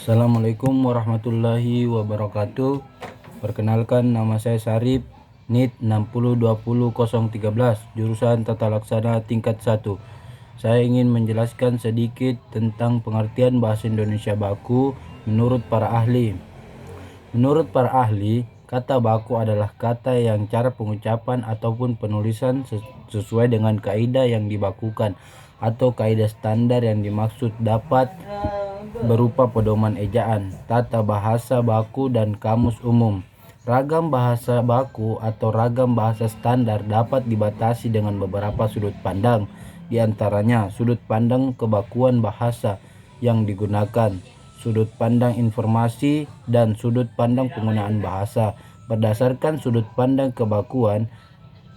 Assalamualaikum warahmatullahi wabarakatuh. Perkenalkan, nama saya Sarip, NIT 6020013, jurusan Tata Laksana tingkat 1. Saya ingin menjelaskan sedikit tentang pengertian bahasa Indonesia baku menurut para ahli. Menurut para ahli, kata baku adalah kata yang cara pengucapan ataupun penulisan sesuai dengan kaidah yang dibakukan atau kaidah standar yang dimaksud, dapat berupa pedoman ejaan, tata bahasa baku, dan kamus umum. Ragam bahasa baku atau ragam bahasa standar dapat dibatasi dengan beberapa sudut pandang, di antaranya sudut pandang kebakuan bahasa yang digunakan, sudut pandang informasi, dan sudut pandang penggunaan bahasa. Berdasarkan sudut pandang kebakuan,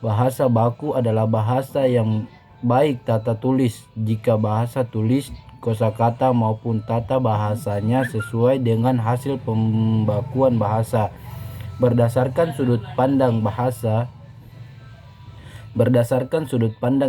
bahasa baku adalah bahasa yang baik tata tulis jika bahasa tulis, kosakata maupun tata bahasanya sesuai dengan hasil pembakuan bahasa. Berdasarkan sudut pandang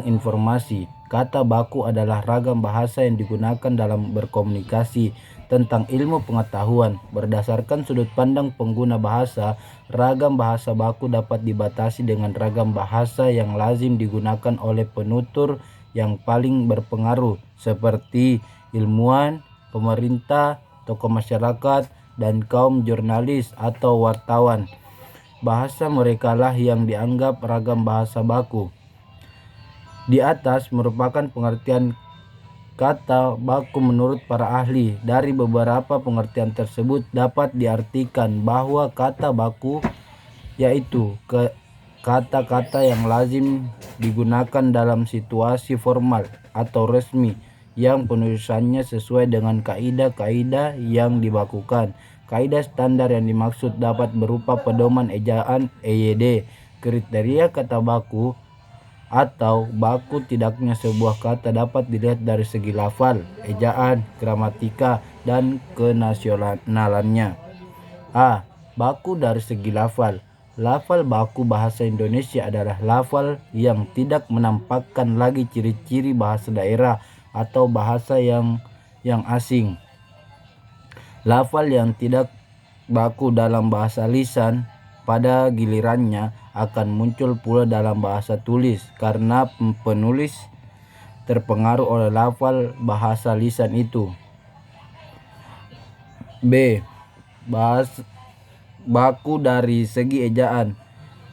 informasi, kata baku adalah ragam bahasa yang digunakan dalam berkomunikasi tentang ilmu pengetahuan. Berdasarkan sudut pandang pengguna bahasa, ragam bahasa baku dapat dibatasi dengan ragam bahasa yang lazim digunakan oleh penutur yang paling berpengaruh, seperti ilmuwan, pemerintah, tokoh masyarakat, dan kaum jurnalis atau wartawan. Bahasa merekalah yang dianggap ragam bahasa baku. Di atas merupakan pengertian kata baku menurut para ahli. Dari beberapa pengertian tersebut dapat diartikan bahwa kata baku yaitu kata-kata yang lazim digunakan dalam situasi formal atau resmi yang penulisannya sesuai dengan kaidah-kaidah yang dibakukan. Kaidah standar yang dimaksud dapat berupa pedoman ejaan EYD, kriteria kata baku atau baku tidaknya sebuah kata dapat dilihat dari segi lafal, ejaan, gramatika, dan kenasionalannya. A. Baku dari segi lafal. Lafal baku bahasa Indonesia adalah lafal yang tidak menampakkan lagi ciri-ciri bahasa daerah atau bahasa yang asing. Lafal yang tidak baku dalam bahasa lisan pada gilirannya akan muncul pula dalam bahasa tulis karena penulis terpengaruh oleh lafal bahasa lisan itu. B. Baku dari segi ejaan.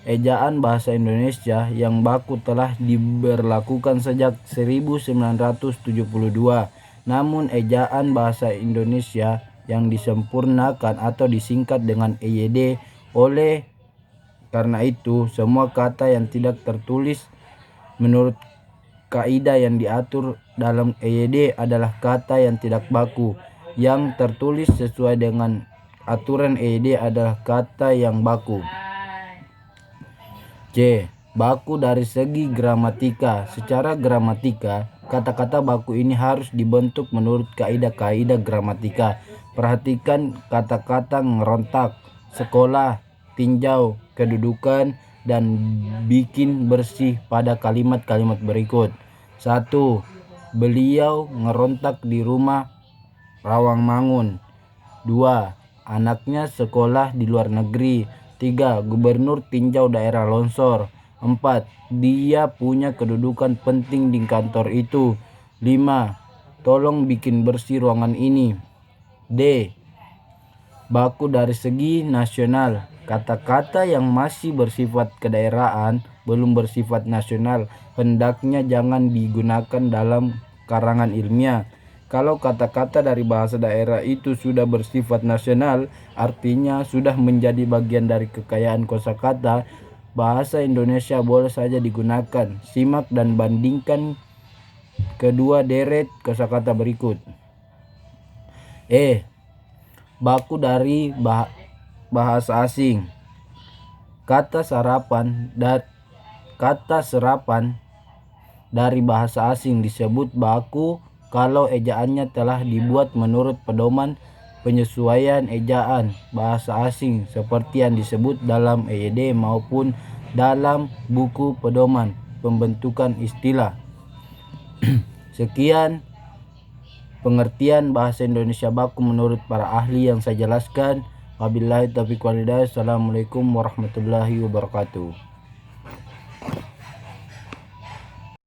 Ejaan bahasa Indonesia yang baku telah diberlakukan sejak 1972. Namun ejaan bahasa Indonesia yang disempurnakan atau disingkat dengan EYD. Oleh karena itu, semua kata yang tidak tertulis menurut kaidah yang diatur dalam EYD adalah kata yang tidak baku. Yang tertulis sesuai dengan aturan EYD adalah kata yang baku. C. Baku dari segi gramatika. Secara gramatika, kata-kata baku ini harus dibentuk menurut kaidah-kaidah gramatika. Perhatikan kata-kata ngerontak, sekolah, tinjau, kedudukan, dan bikin bersih pada kalimat-kalimat berikut. 1. Beliau ngerontak di rumah Rawangmangun. 2. Anaknya sekolah di luar negeri. 3. Gubernur tinjau daerah longsor. 4. Dia punya kedudukan penting di kantor itu. 5. Tolong bikin bersih ruangan ini. D. Baku dari segi nasional. Kata-kata yang masih bersifat kedaerahan, belum bersifat nasional, hendaknya jangan digunakan dalam karangan ilmiah. Kalau kata-kata dari bahasa daerah itu sudah bersifat nasional, artinya sudah menjadi bagian dari kekayaan kosakata, bahasa Indonesia boleh saja digunakan. Simak dan bandingkan kedua deret kosakata berikut. Baku dari bahasa asing. Kata serapan dari bahasa asing disebut baku kalau ejaannya telah dibuat menurut pedoman penyesuaian ejaan bahasa asing seperti yang disebut dalam EYD maupun dalam buku pedoman pembentukan istilah. Sekian pengertian bahasa Indonesia baku menurut para ahli yang saya jelaskan. Wabillahi taufiq walhidayah. Assalamualaikum warahmatullahi wabarakatuh.